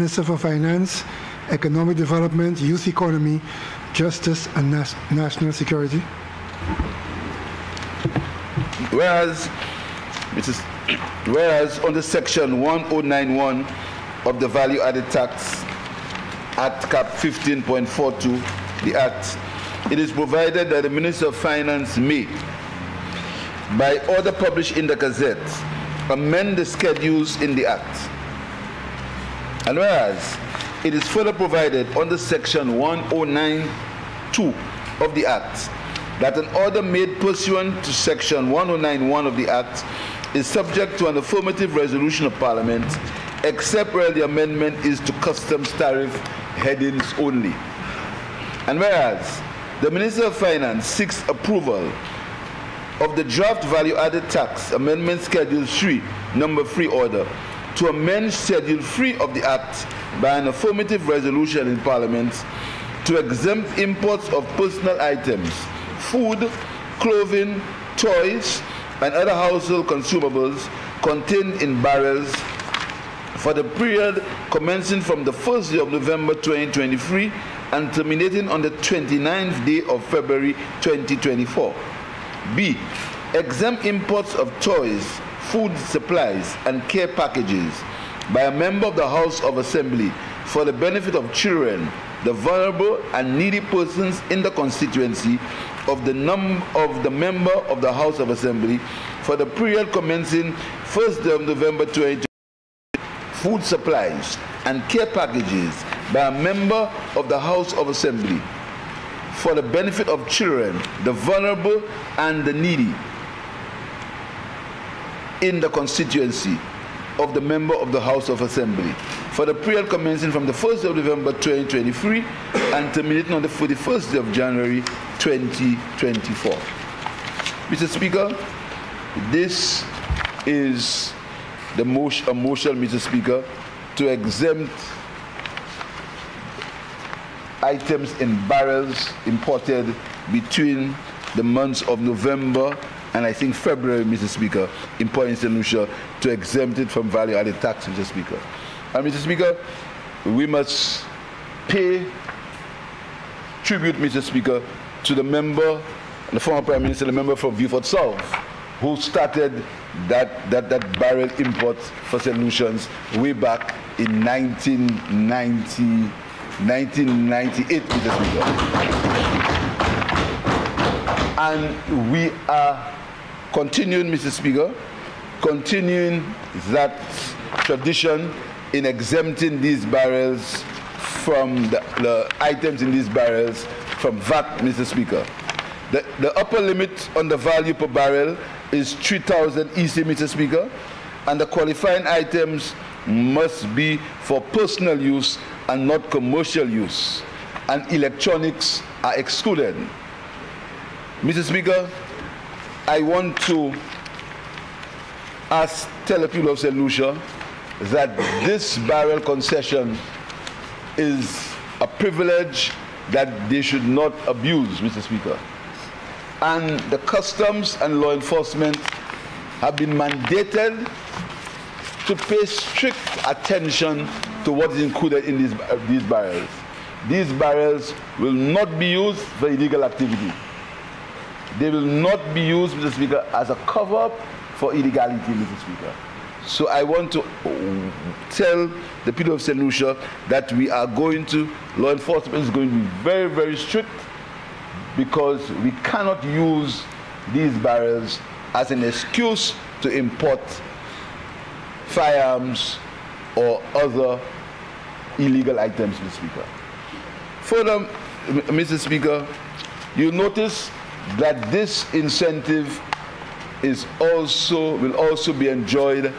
Minister for Finance, Economic Development, Youth Economy, Justice and National Security. Whereas under Section 1091 of the Value Added Tax Act Cap 15.42, the Act, it is provided that the Minister of Finance may, by order published in the Gazette, amend the schedules in the Act. And whereas it is further provided under Section 1092 of the Act that an order made pursuant to Section 1091 of the Act is subject to an affirmative resolution of Parliament, except where the amendment is to customs tariff headings only. And whereas the Minister of Finance seeks approval of the draft value-added tax amendment Schedule 3, number 3 order, to amend Schedule 3 of the Act by an affirmative resolution in Parliament to exempt imports of personal items, food, clothing, toys, and other household consumables contained in barrels for the period commencing from the 1st day of November 2023 and terminating on the 29th day of February 2024. B. Exempt imports of toys, food supplies, and care packages by a member of the House of Assembly for the benefit of children, the vulnerable and needy persons in the constituency of the member of the House of Assembly for the period commencing 1st day of November 2020. Food supplies and care packages by a member of the House of Assembly for the benefit of children, the vulnerable and the needy in the constituency of the member of the House of Assembly for the period commencing from the 1st of November 2023 and terminating on the 41st day of January 2024. Mr. Speaker, this is a motion, Mr. Speaker, to exempt items in barrels imported between the months of November and I think February, Mr. Speaker, in Point in St. Lucia, to exempt it from value-added tax, Mr. Speaker. And Mr. Speaker, we must pay tribute, Mr. Speaker, to the member, the former Prime Minister, the member from V.A.T South, who started that barrel import for St. Lucians way back in 1998, Mr. Speaker. And we are continuing, Mr. Speaker, continuing that tradition in exempting these barrels from the items in these barrels from VAT, Mr. Speaker. The upper limit on the value per barrel is 3,000 EC, Mr. Speaker, and the qualifying items must be for personal use and not commercial use, and electronics are excluded. Mr. Speaker, I want to tell the people of St. Lucia that this barrel concession is a privilege that they should not abuse, Mr. Speaker. And the customs and law enforcement have been mandated to pay strict attention to what is included in these barrels. These barrels will not be used for illegal activity. They will not be used, Mr. Speaker, as a cover-up for illegality, Mr. Speaker. So I want to tell the people of St. Lucia that law enforcement is going to be very, very strict, because we cannot use these barrels as an excuse to import firearms or other illegal items, Mr. Speaker. Further, Mr. Speaker, you notice that this incentive will also be enjoyed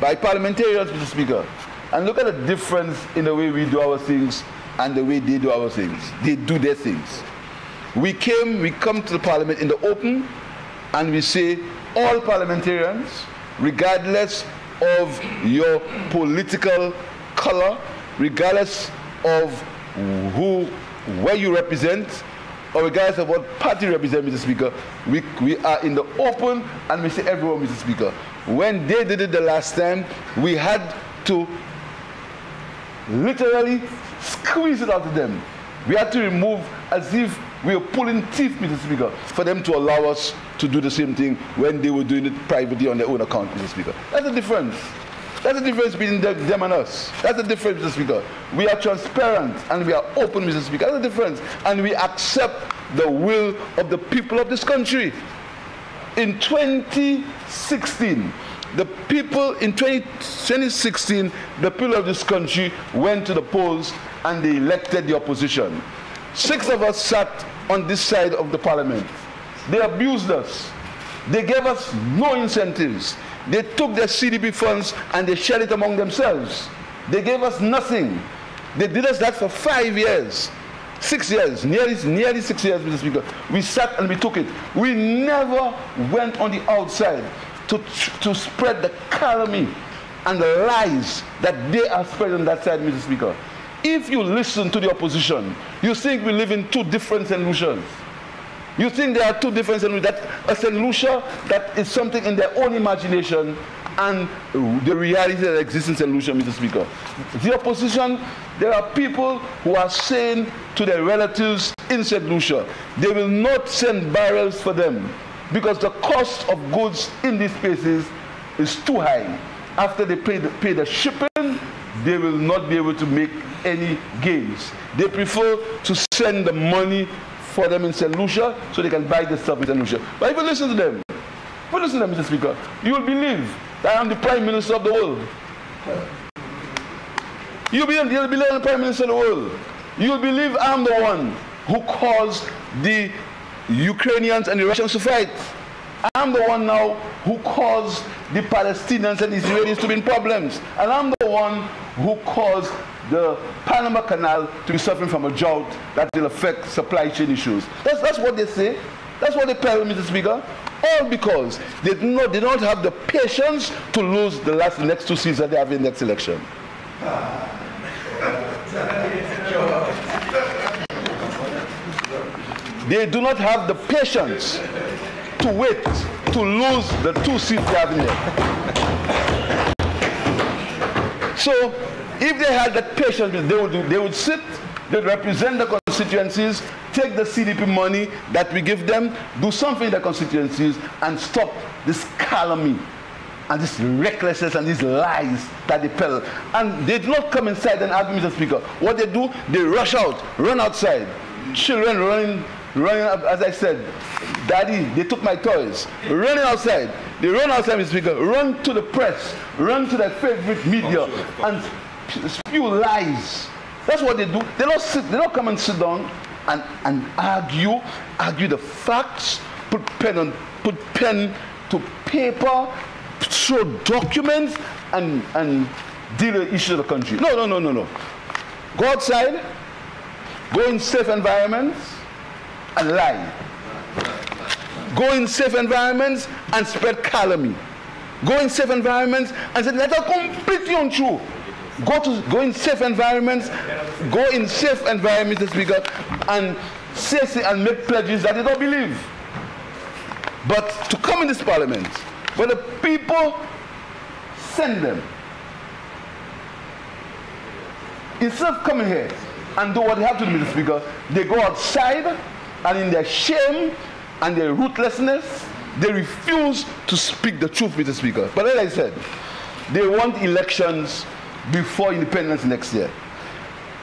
by parliamentarians, Mr. Speaker. And look at the difference in the way we do our things and the way they do our things. They do their things. We come to the Parliament in the open, and we say all parliamentarians, regardless of your political color, regardless of where you represent, or regardless of what party you represent, Mr. Speaker, we are in the open, and we say everyone, Mr. Speaker. When they did it the last time, we had to literally squeeze it out of them. We had to remove as if we were pulling teeth, Mr. Speaker, for them to allow us to do the same thing when they were doing it privately on their own account, Mr. Speaker. That's the difference. That's the difference between them and us. That's the difference, Mr. Speaker. We are transparent and we are open, Mr. Speaker. That's the difference. And we accept the will of the people of this country. In 2016, the people of this country went to the polls and they elected the opposition. 6 of us sat on this side of the parliament. They abused us. They gave us no incentives. They took their CDP funds and they shared it among themselves. They gave us nothing. They did us that for 5 years. 6 years, nearly 6 years, Mr. Speaker. We sat and we took it. We never went on the outside to spread the calumny and the lies that they are spreading on that side, Mr. Speaker. If you listen to the opposition, you think we live in 2 different St. Lucians. You think there are 2 different St. Lucians. That a St. Lucia that is something in their own imagination and the reality that exists in St. Lucia, Mr. Speaker. The opposition, there are people who are saying to their relatives in St. Lucia, they will not send barrels for them because the cost of goods in these places is too high. After they pay the shipping, they will not be able to make any gains. They prefer to send the money for them in St. Lucia so they can buy the stuff in St. Lucia. But if you listen to them, Mr. Speaker, you will believe that I am the Prime Minister of the world. You'll believe I'm the Prime Minister of the world. You'll believe I'm the one who caused the Ukrainians and the Russians to fight. I'm the one now who caused the Palestinians and Israelis to be in problems. And I'm the one who caused the Panama Canal to be suffering from a drought that will affect supply chain issues. That's what they say. That's what they tell me, Mr. Speaker. All because they don't have the patience to lose the next 2 seats that they have in the next election. They do not have the patience to wait to lose the 2 seats they have in there. So, if they had that patience, they would sit, they'd represent the constituencies, take the CDP money that we give them, do something in the constituencies, and stop this calumny and this recklessness and these lies that they peddle. And they do not come inside and argue, Mr. Speaker. What they do, they rush out, run outside. Children running, as I said, Daddy, they took my toys. Running outside. They run outside, Mr. Speaker, run to the press, run to their favorite media, and spew lies. That's what they do. They don't come and sit down and argue the facts, put pen to paper, show documents, and deal with the issues of the country. No. Go outside, go in safe environments, and lie. Go in safe environments and spread calumny. Go in safe environments and say that are completely untrue. Go in safe environments, Mr. Speaker, and say and make pledges that they don't believe. But to come in this parliament, where the people send them, instead of coming here and do what they have to do, Mr. Speaker, they go outside and in their shame and their ruthlessness, they refuse to speak the truth, Mr. Speaker. But as I said, they want elections before independence next year.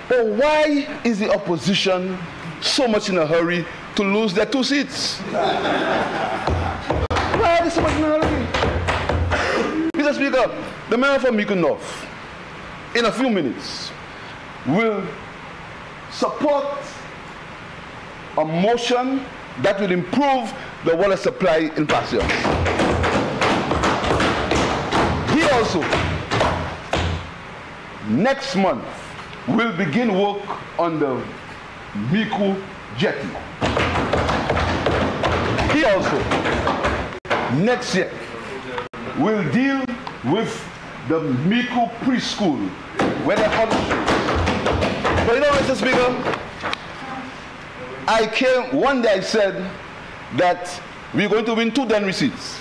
But why is the opposition so much in a hurry to lose their 2 seats? Why are they so much in a hurry? Mr. Speaker, the member for Mekong North, in a few minutes, will support a motion that will improve the water supply in Passion. He also, next month, will begin work on the Miku jetty. He also, next year, will deal with the Miku preschool, where they're but you know, Mr. Speaker, I came, one day I said that we're going to win 2 Denry seats.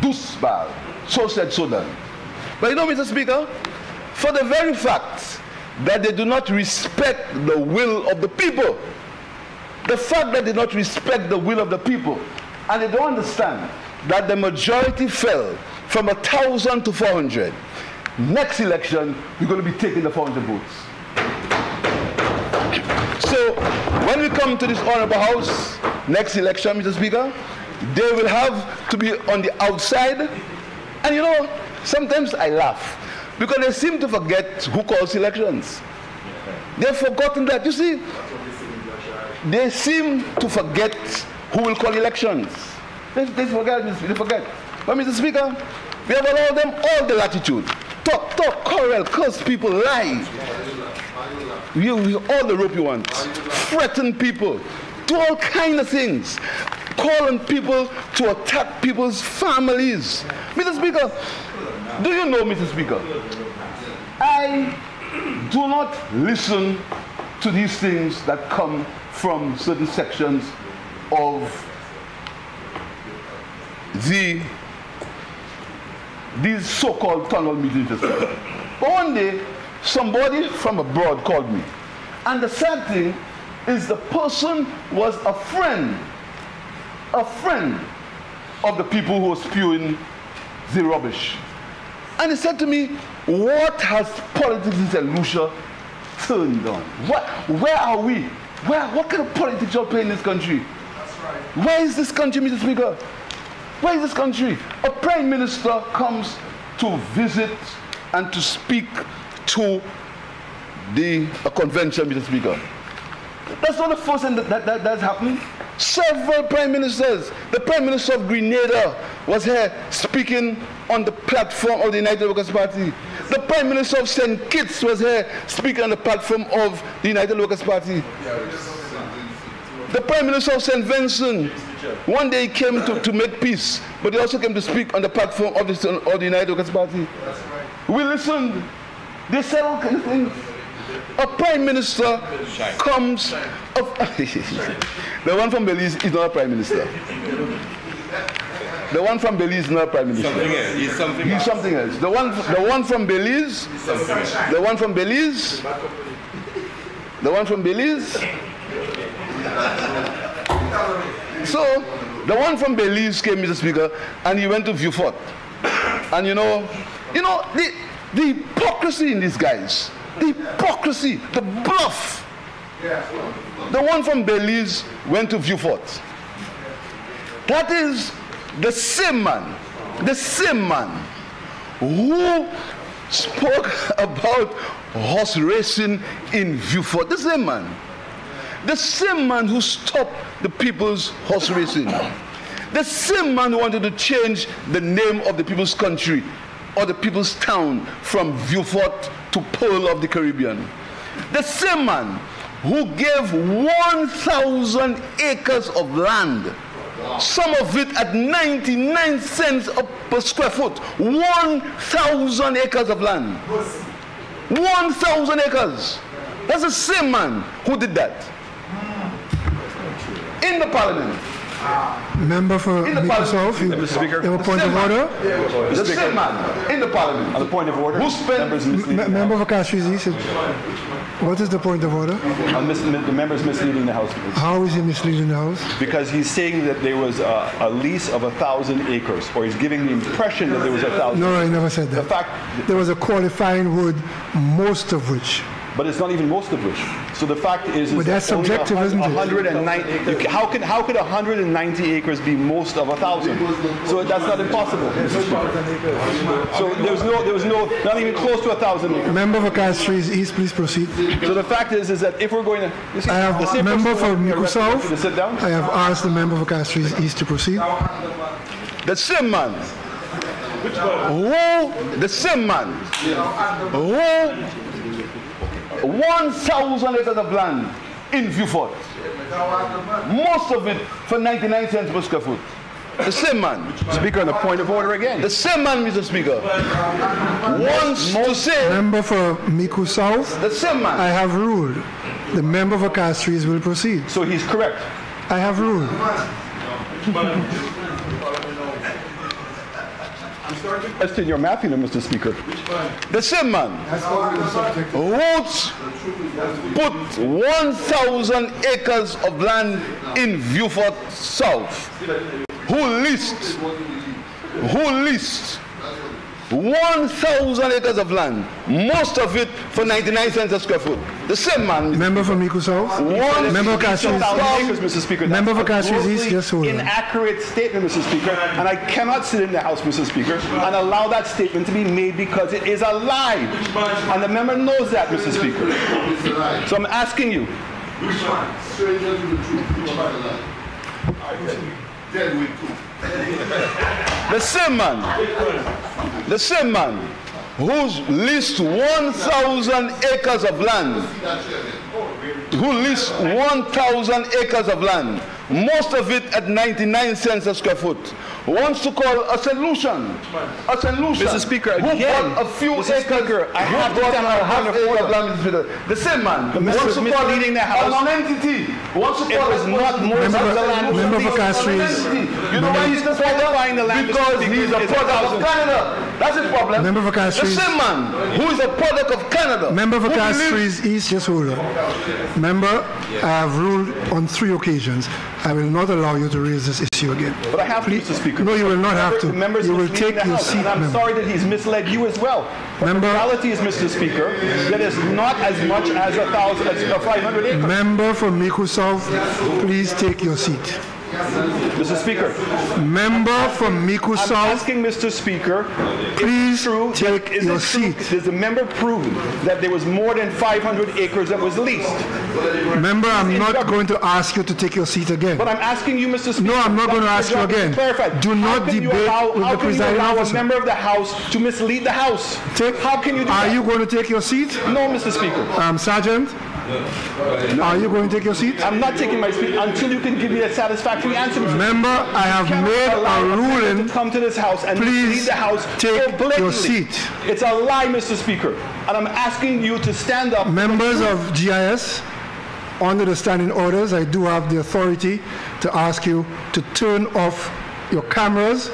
Dusbal, so said, so done. But you know, Mr. Speaker, for the very fact that they do not respect the will of the people. The fact that they do not respect the will of the people, and they don't understand that the majority fell from 1,000 to 400. Next election, we're going to be taking the 400 votes. So when we come to this honorable house, next election, Mr. Speaker, they will have to be on the outside. And you know, sometimes I laugh because they seem to forget who calls elections. They've forgotten that. You see, they seem to forget who will call elections. They forget. But Mr. Speaker, we have allowed them all the latitude. Talk, quarrel, curse people, lie. We all the rope you want. Threaten people. Do all kinds of things. Call on people to attack people's families. Mr. Speaker, do you know, Mr. Speaker, I do not listen to these things that come from certain sections of these so-called tunnel meetings. But one day, somebody from abroad called me. And the sad thing is the person was a friend of the people who were spewing the rubbish. And he said to me, what has politics in St. Lucia turned on? Where are we? What kind of politics are playing in this country? That's right. Where is this country, Mr. Speaker? Where is this country? A prime minister comes to visit and to speak to a convention, Mr. Speaker. That's not the first thing that's happened. Several prime ministers. The prime minister of Grenada was here speaking on the platform of the United Workers' Party. The prime minister of St. Kitts was here speaking on the platform of the United Workers' Party. The prime minister of St. Vincent, one day he came to make peace, but he also came to speak on the platform of the United Workers' Party. We listened. They said all kinds of things. A prime minister comes of the one from Belize is not a prime minister. The one from Belize is not a prime minister. He's something else. The one from Belize. So the one from Belize came, Mr. Speaker, and he went to V.A.T. And you know the hypocrisy in these guys. The hypocrisy, the bluff. The one from Belize went to V.A.T. That is the same man who spoke about horse racing in V.A.T. The same man who stopped the people's horse racing. The same man who wanted to change the name of the people's country or the people's town from V.A.T. to Pearl of the Caribbean. The same man who gave 1,000 acres of land, some of it at 99 cents per square foot. 1,000 acres of land. 1,000 acres. That's the same man who did that. In the parliament. Member for Microsoft, Mr. Speaker. You have a point of order? The same man in the parliament. On the point of order, who spent Member for Castries East. What is the point of order? The member is misleading the House. How is he misleading the House? Because he's saying that there was a lease of 1,000 acres, or he's giving the impression that there was 1,000. No, I never said that. The fact there was a qualifying word, most of which. But it's not even most of which. So the fact is but that's subjective, isn't it? 190. How could 190 acres be most of 1,000? So that's not impossible. So there was not even close to 1,000 acres. Member for Castries East, please proceed. So the fact is that if we're going to, you see, I have the same member for Microsoft. Microsoft. I have asked the member for Castries East to proceed. The same man. The same man. 1,000 acres of land in V.A.T. Most of it for 99 cents per square foot. The same man. Speaker, on the point of order again. The same man, Mr. Speaker, wants to say. Member for Miku South. The same man. I have ruled. The member for Castries will proceed. So he's correct. I have ruled. Question your math, Mr. Speaker. The same man who put 1,000 acres of land in Beaufort South, who leased 1,000 acres of land, most of it for 99 cents a square foot. The same man. Member for Miku South. Member for Castries. Mr. Speaker. Member for Castries East. Just hold on. Inaccurate statement, Mr. Speaker, and I cannot sit in the House, Mr. Speaker, and allow that statement to be made because it is a lie, and the member knows that, Mr. Speaker. So I'm asking you. Which one? Stranger to the truth. Which one? Dead with truth. The same man who's leased 1,000 acres of land, most of it at 99 cents a square foot, wants to call a solution. Mr. Speaker, again, a few acres. Speaker, I have to stand on a half acre of land, Mr. Speaker. The same man wants to call it the house. A non-entity. Wants to call it not more than the land. Member for Castries. You know why he's the product? Because he's a product of Canada. That's the problem. Member for Castries. The same man who is a product of Canada. Member for Castries East, just hold on. Member, I have ruled on 3 occasions. I will not allow you to raise this issue again. But I have to, Mr. Speaker. No, you will not have to. You will take your seat, and I'm sorry that he's misled you as well. But the reality is, Mr. Speaker, that is not as much as 500 acres. Member for Miku South, please take your seat. Mr. Speaker. Member from Miku South. I'm asking Mr. Speaker, please take your seat. Does the member prove that there was more than 500 acres that was leased? Member, I'm not going to ask you to take your seat again. But I'm asking you, Mr. Speaker. No, I'm not going to ask you again. Do not debate with the presiding officer. How can you allow a member of the House to mislead the House? How can you do that? Are you going to take your seat? No, Mr. Speaker. Sergeant? Are you going to take your seat? I'm not taking my seat until you can give me a satisfactory answer. Member, I have made a ruling. To come to this House and please lead the House take your seat. It's a lie, Mr. Speaker, and I'm asking you to stand up. Members of GIS, under the standing orders, I do have the authority to ask you to turn off your cameras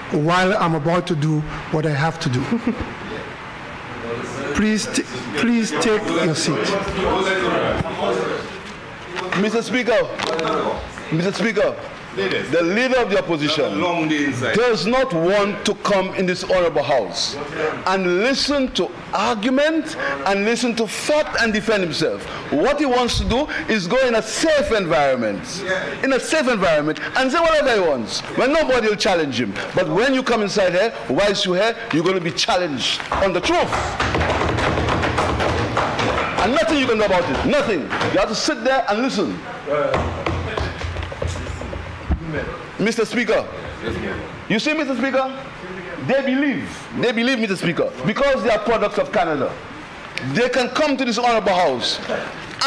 while I'm about to do what I have to do. Please take your seat. Mr. Speaker, the leader of the opposition does not want to come in this honorable House and listen to argument and listen to fact and defend himself. What he wants to do is go in a safe environment, and say whatever he wants, when nobody will challenge him. But when you come inside here, whilst you're here, you're going to be challenged on the truth. And nothing you can do about it. Nothing. You have to sit there and listen. Mr. Speaker, you see, Mr. Speaker, they believe, Mr. Speaker, because they are products of Canada, they can come to this honorable House,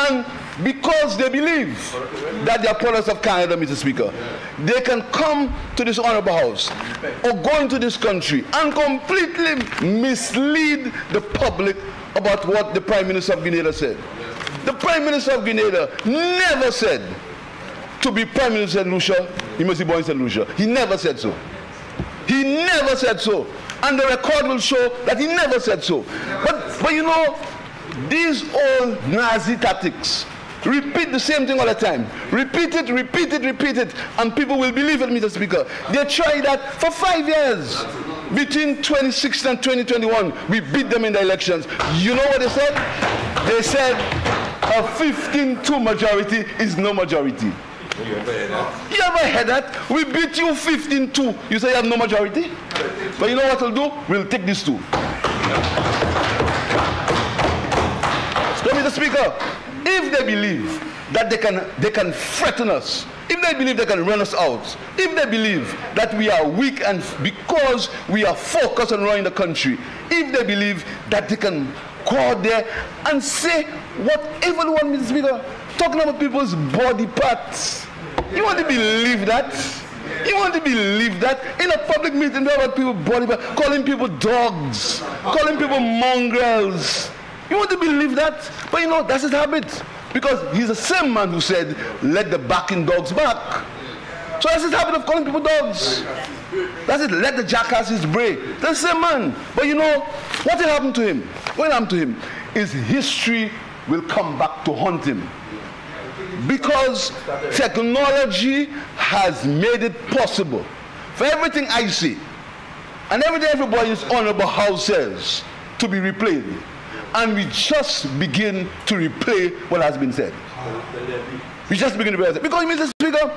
and because they believe that they are products of Canada, Mr. Speaker, they can come to this honorable House or go into this country and completely mislead the public about what the Prime Minister of Grenada said. The Prime Minister of Grenada never said to be Prime Minister in Lucia, he must be born in St. Lucia. He never said so. He never said so. And the record will show that he never said so. But you know, these old Nazi tactics, repeat the same thing all the time. Repeat it, and people will believe it, Mr. Speaker. They tried that for 5 years. Between 2016 and 2021, we beat them in the elections. You know what they said? They said a 15-2 majority is no majority. You ever heard that? We beat you 15-2. You say you have no majority? But you know what we'll do? We'll take these two. So, Mr. Speaker, if they believe that they can threaten us, if they believe they can run us out, if they believe that we are weak and because we are focused on running the country, if they believe that they can go out there and say whatever they want, Mr. Speaker, talking about people's body parts. You want to believe that? You want to believe that? In a public meeting, about people's body parts, calling people dogs, calling people mongrels. You want to believe that? But you know, that's his habit. Because he's the same man who said, let the barking dogs bark. So that's his habit of calling people dogs. That's it. Let the jackasses bray. The same man. But you know, what will happen to him? What will happen to him is history will come back to haunt him. Because technology has made it possible for everything I see and everything everybody's honorable house says to be replayed. And we just begin to replay what has been said. We just begin to replay it. Because, Mr. Speaker,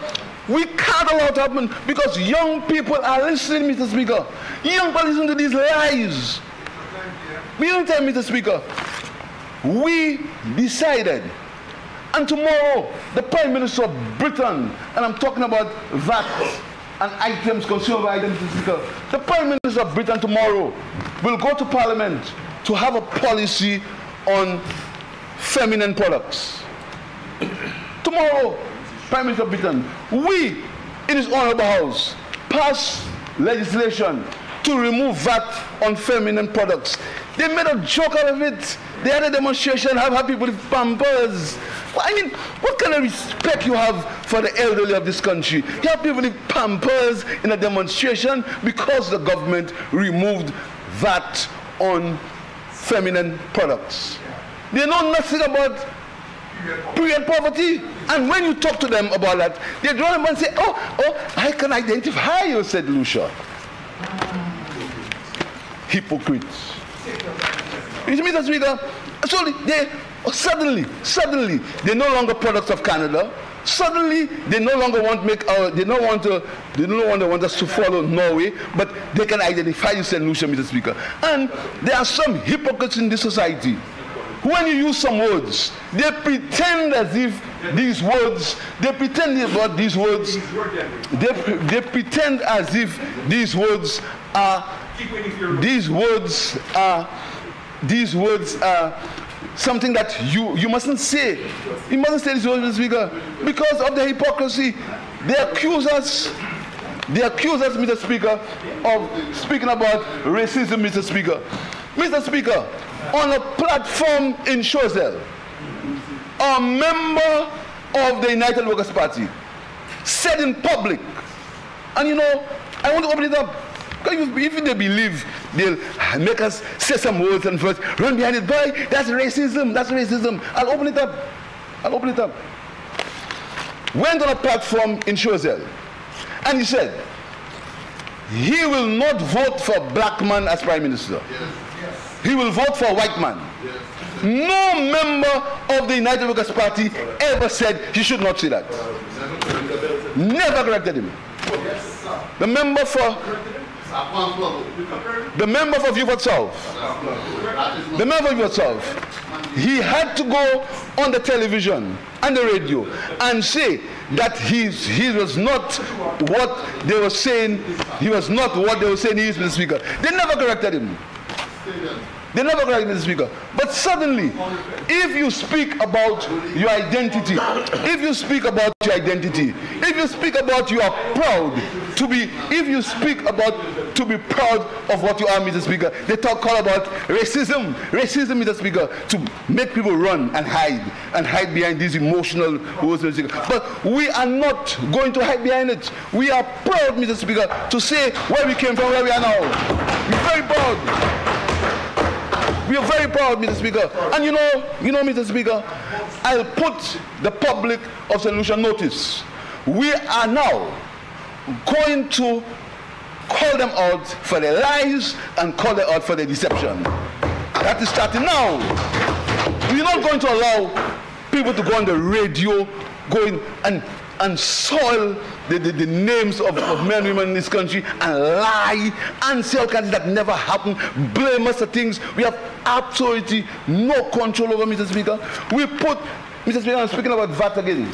we can't allow it to happen because young people are listening, Mr. Speaker. Young people listen to these lies. We don't tell Mr. Speaker. We decided, and tomorrow, the Prime Minister of Britain, and I'm talking about V.A.T and items, consumer items, Mr. Speaker. The Prime Minister of Britain tomorrow will go to Parliament to have a policy on feminine products. Tomorrow, Prime Minister of Britain, we, in his honorable house, pass legislation to remove VAT on feminine products. They made a joke out of it. They had a demonstration, have people with pampers. Well, I mean, what kind of respect you have for the elderly of this country? You have people with pampers in a demonstration because the government removed VAT on feminine products. They know nothing about period poverty. And when you talk to them about that, they draw them and say, oh, I can identify you, said Lucia. Hypocrites. You see, Mr. Speaker? So they suddenly, they're no longer products of Canada. Suddenly, they no longer want to make they no longer want us to follow Norway, but they can identify you, St. Lucia, Mr. Speaker. And there are some hypocrites in this society. When you use some words, they pretend as if these words, they pretend as if these words are something that you mustn't say. You mustn't say these words, Mr. Speaker, because of the hypocrisy. They accuse us, Mr. Speaker, of speaking about racism, Mr. Speaker. Mr. Speaker, on a platform in Choiseul, a member of the United Workers' Party said in public, and you know, I want to open it up, because if they believe they'll make us say some words and first run behind it, boy, that's racism, that's racism. I'll open it up. Went on a platform in Choiseul, and he said, he will not vote for a black man as Prime Minister. He will vote for a white man. No member of the United Workers' Party ever said he should not say that. Never corrected him. The member for V.A.T South, he had to go on the television and the radio and say that he was not what they were saying. He was not what they were saying he is, Mr. Speaker. They never corrected him. Mr. Speaker. But suddenly, if you speak about your identity, if you speak about you are proud to be, if you speak about to be proud of what you are, Mr. Speaker, they call about racism, Mr. Speaker, to make people run and hide behind these emotional words, Mr. Speaker. But we are not going to hide behind it. We are proud, Mr. Speaker, to say where we came from, where we are now. We're very proud. We are very proud, Mr. Speaker. And you know, Mr. Speaker, I'll put the public of St. Lucia notice. We are now going to call them out for their lies and call them out for their deception. That is starting now. We're not going to allow people to go on the radio, going and soil the names of men and women in this country and lie and say all kinds of that never happened, blame us for things we have absolutely no control over, Mr. Speaker. We put, Mr. Speaker, I'm speaking about VAT again.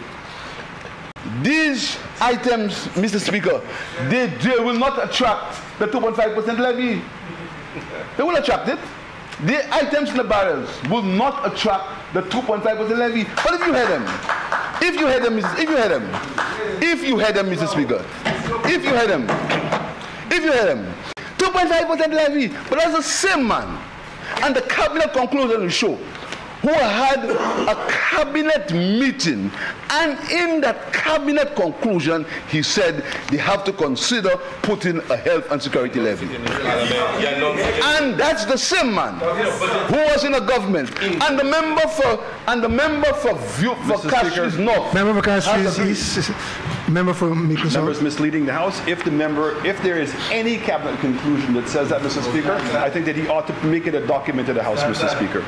These items, Mr. Speaker, they will not attract the 2.5% levy. They will attract it. The items in the barrels will not attract the 2.5% levy. But if you hear them, Mr. Speaker, if you hear them, 2.5% levy, but that's the same man. And the cabinet conclusion will show who had a cabinet meeting, and in that cabinet conclusion, he said they have to consider putting a health and security levy. And that's the same man who was in a government, and the member for Castries North. Member for Castries East. Member for Mico South. Members misleading the House. If there is any cabinet conclusion that says that, Mr. Speaker, I think that he ought to make it a document to the House, Mr. Speaker.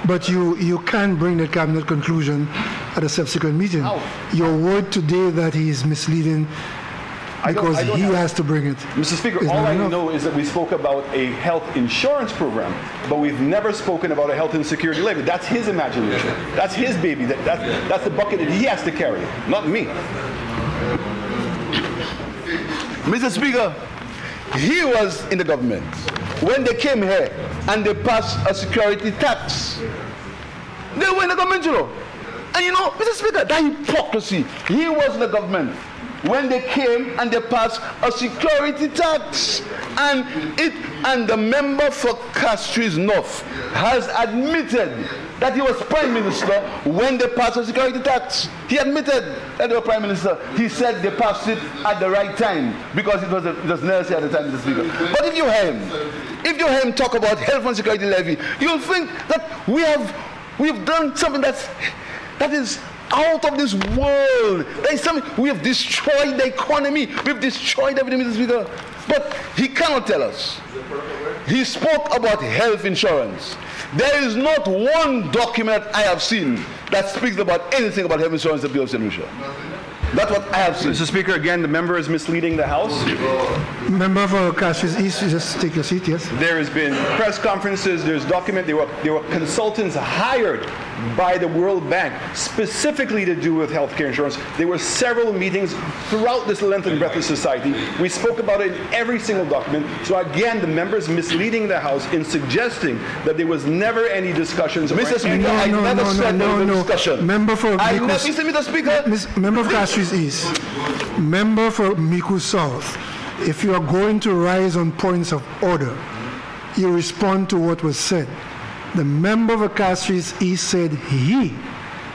But you can bring the cabinet conclusion at a subsequent meeting. How? Your word today that he is misleading because he has to bring it. Mr. Speaker, all I know is that we spoke about a health insurance program, but we've never spoken about a health and security levy. That's his imagination. That's his baby. That's the bucket that he has to carry, not me. Mr. Speaker, he was in the government when they came here and they passed a security tax. They were in the government, you know. And you know, Mr. Speaker, that hypocrisy. He was in the government when they came and they passed a security tax. And the member for Castries North has admitted that he was Prime Minister when they passed a security tax. He admitted that they were Prime Minister. He said they passed it at the right time because it was necessary at the time, Mr. Speaker. But if you hear him talk about health and security levy, you'll think that we've done something that is out of this world. There is something, we have destroyed the economy. We've destroyed everything, Mr. Speaker. But he cannot tell us. He spoke about health insurance. There is not one document I have seen that speaks about anything about health insurance in the Bureau of St. Lucia. That's what I have seen. Mr. Speaker, again, the member is misleading the House. Member for Castries East, just take your seat, yes. There has been press conferences, there's document, there were consultants hired by the World Bank specifically to do with healthcare insurance. There were several meetings throughout this length and breadth of society. We spoke about it in every single document. So again, the member is misleading the House in suggesting that there was never any discussions. Mr. Speaker, I never said there was a discussion. Member for Mr. Speaker. Member for Castries East. Member for Mico South. If you are going to rise on points of order, you respond to what was said. The member for Castries East said he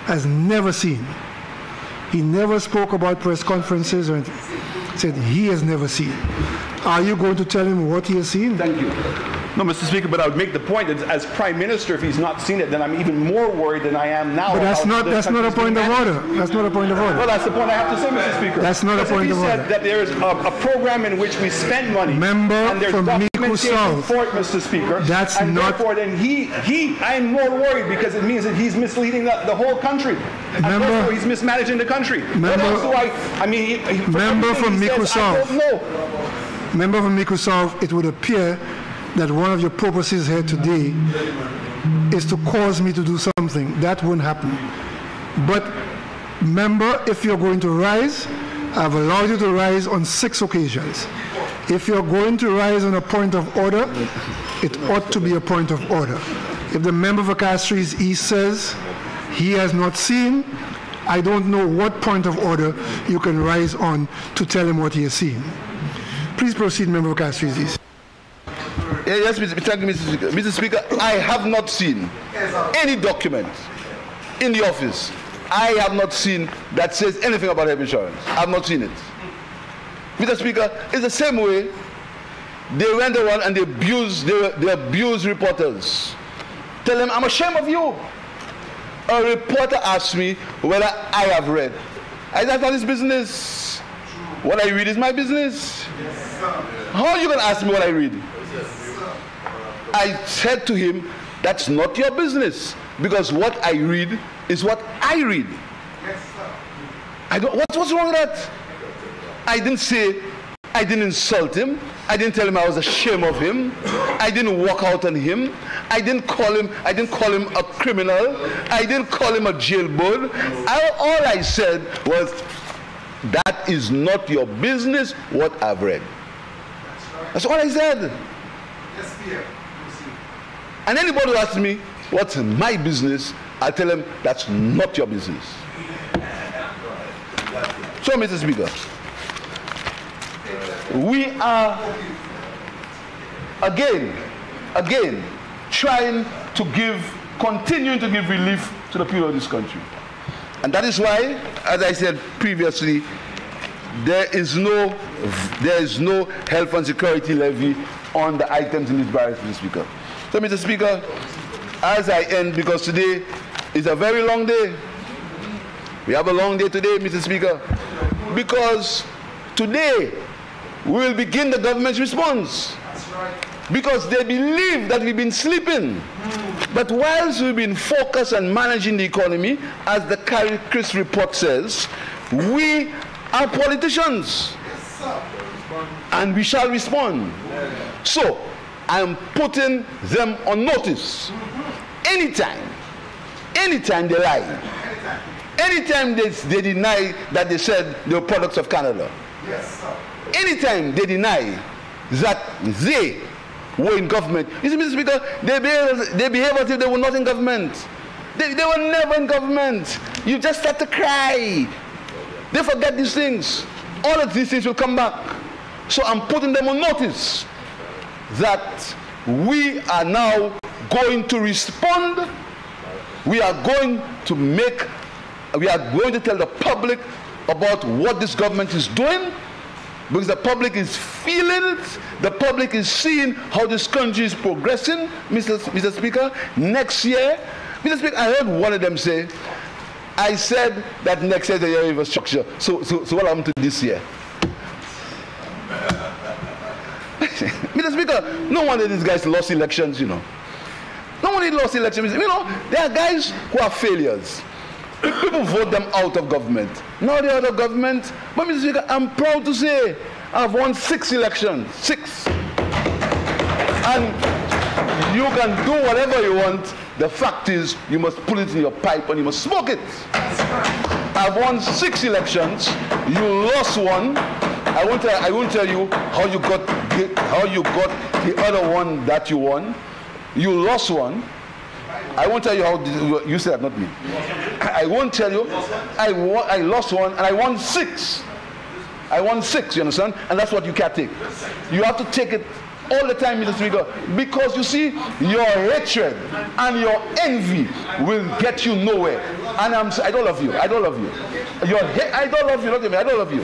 has never seen. He never spoke about press conferences or anything. Said he has never seen. Are you going to tell him what he has seen? Thank you. No, Mr. Speaker, but I would make the point that as Prime Minister, if he's not seen it, then I'm even more worried than I am now. But that's not a point of order. That's not a point of order. Well, that's the point I have to say, Mr. Speaker. That's not a point of order. He said that there is a program in which we spend money. Member and there's from Mico documentation South. for it, Mr. Speaker. That's and not. Therefore, then I am more worried because it means that he's misleading the whole country. And therefore, he's mismanaging the country. What else do I mean, member from Mico South. I don't know. Member from Mico South, it would appear that one of your purposes here today is to cause me to do something. That won't happen. But member, if you're going to rise, I've allowed you to rise on 6 occasions. If you're going to rise on a point of order, it ought to be a point of order. If the member for Castries East says he has not seen, I don't know what point of order you can rise on to tell him what he has seen. Please proceed, member for Castries East. Yes, thank you, Mr. Speaker. Mr. Speaker, I have not seen any document in the office. I have not seen that says anything about health insurance. I have not seen it. Mr. Speaker, it's the same way they went around and they abused reporters. Tell them, I'm ashamed of you. A reporter asked me whether I have read. That's not his business. What I read is my business. How are you going to ask me what I read? I said to him, that's not your business, because what I read is what I read. What's wrong with that? I didn't insult him. I didn't tell him I was ashamed of him. I didn't walk out on him. I didn't call him a criminal. I didn't call him a jailbird. All I said was, that is not your business what I've read. That's all I said. And anybody who asks me what's my business, I tell them that's not your business. So, Mr. Speaker, we are again trying to give continuing to give relief to the people of this country. And that is why, as I said previously, there is no health and security levy on the items in this barrel, Mr. Speaker. So, Mr. Speaker, as I end, because today is a very long day. We have a long day today, Mr. Speaker, because today we will begin the government's response. That's right. Because they believe that we've been sleeping. But whilst we've been focused on managing the economy, as the Carrie Chris report says, we are politicians. Yes, sir. And we shall respond. So, I'm putting them on notice. Anytime they lie, anytime they deny that they said they were products of Canada, yes, sir. Anytime they deny that they were in government, you see, Mr. Speaker, they behave as if they were not in government. They were never in government. You just start to cry. They forget these things. All of these things will come back. So I'm putting them on notice that we are now going to respond. We are going to tell the public about what this government is doing, because the public is feeling it. The public is seeing how this country is progressing, Mr. Speaker. Next year, Mr. Speaker, I heard one of them say, I said that next year is the year of infrastructure. So what happened to this year? Mr. Speaker, no wonder these guys lost elections, you know. No wonder they lost elections. You know, there are guys who are failures. People vote them out of government. Now they're out of government. But Mr. Speaker, I'm proud to say I've won 6 elections. 6. And you can do whatever you want. The fact is, you must put it in your pipe and you must smoke it. I've won 6 elections. You lost 1. I won't tell you how you got the other one that you won. You lost 1. I won't tell you how you said that, not me. I won't tell you. I lost 1 and I won 6. I won 6, you understand? And that's what you can't take. You have to take it all the time, Mr. Speaker, because you see, your hatred and your envy will get you nowhere. And I don't love you. I don't love you. I don't love you. Not me. I don't love you.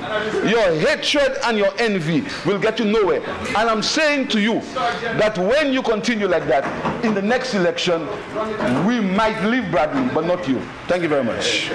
Your hatred and your envy will get you nowhere. And I'm saying to you that when you continue like that, in the next election, we might leave Bradley, but not you. Thank you very much.